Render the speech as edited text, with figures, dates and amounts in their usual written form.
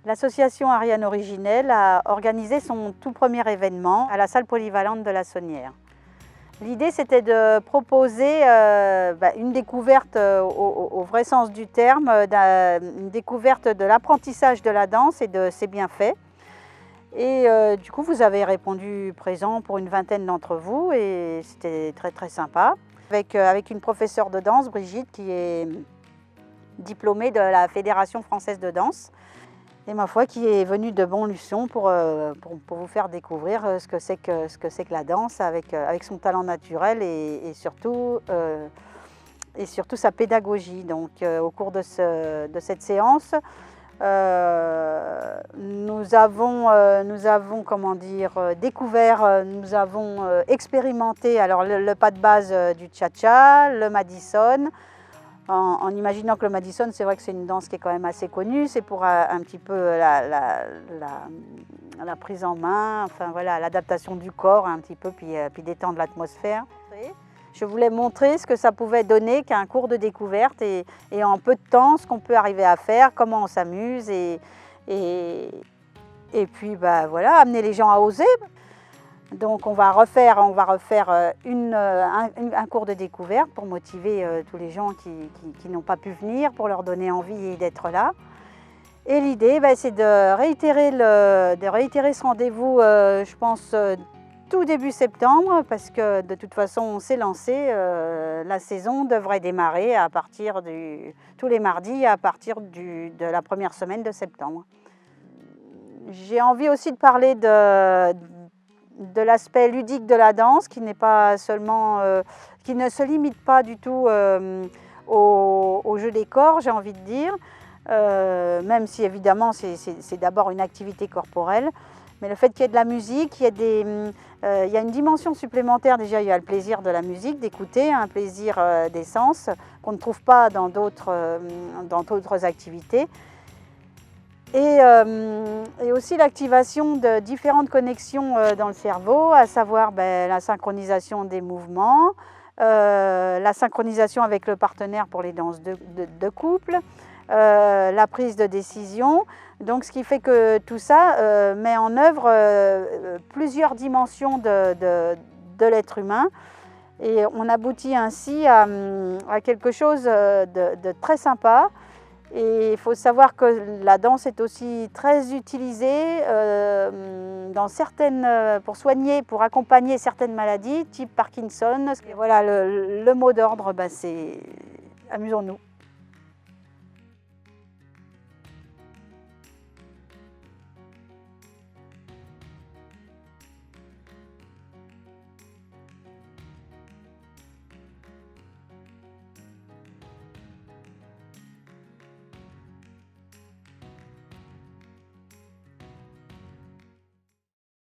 L'association Ariane Originelle a organisé son tout premier événement à la salle polyvalente de la Saunière. L'idée, c'était de proposer une découverte au vrai sens du terme, une découverte de l'apprentissage de la danse et de ses bienfaits. Et du coup, vous avez répondu présent pour une vingtaine d'entre vous et c'était très très sympa. Avec une professeure de danse, Brigitte, qui est diplômée de la Fédération française de danse. Et ma foi, qui est venue de Bonluçon pour vous faire découvrir ce que c'est que la danse avec son talent naturel et surtout sa pédagogie. Donc au cours de cette séance, nous avons découvert, nous avons expérimenté alors le pas de base du cha-cha, le Madison. En imaginant que le Madison, c'est vrai que c'est une danse qui est quand même assez connue, c'est pour un petit peu la prise en main, enfin voilà, l'adaptation du corps un petit peu, puis détendre l'atmosphère. Je voulais montrer ce que ça pouvait donner qu'un cours de découverte et en peu de temps, ce qu'on peut arriver à faire, comment on s'amuse et puis voilà, amener les gens à oser. Donc on va refaire un cours de découverte pour motiver tous les gens qui n'ont pas pu venir, pour leur donner envie d'être là. Et l'idée, c'est de réitérer ce rendez-vous, je pense, tout début septembre, parce que de toute façon on s'est lancé, la saison devrait démarrer tous les mardis à partir de la première semaine de septembre. J'ai envie aussi de parler de l'aspect ludique de la danse qui n'est pas seulement, qui ne se limite pas du tout au jeu des corps, j'ai envie de dire, même si évidemment c'est d'abord une activité corporelle, mais le fait qu'il y ait de la musique, il y a une dimension supplémentaire. Déjà, il y a le plaisir de la musique, d'écouter, un plaisir des sens qu'on ne trouve pas dans d'autres activités. Et aussi l'activation de différentes connexions dans le cerveau, à savoir la synchronisation des mouvements, la synchronisation avec le partenaire pour les danses de couple, la prise de décision. Donc ce qui fait que tout ça met en œuvre plusieurs dimensions de l'être humain. Et on aboutit ainsi à quelque chose de très sympa. Et il faut savoir que la danse est aussi très utilisée pour soigner, pour accompagner certaines maladies, type Parkinson. Et voilà, le mot d'ordre, c'est amusons-nous.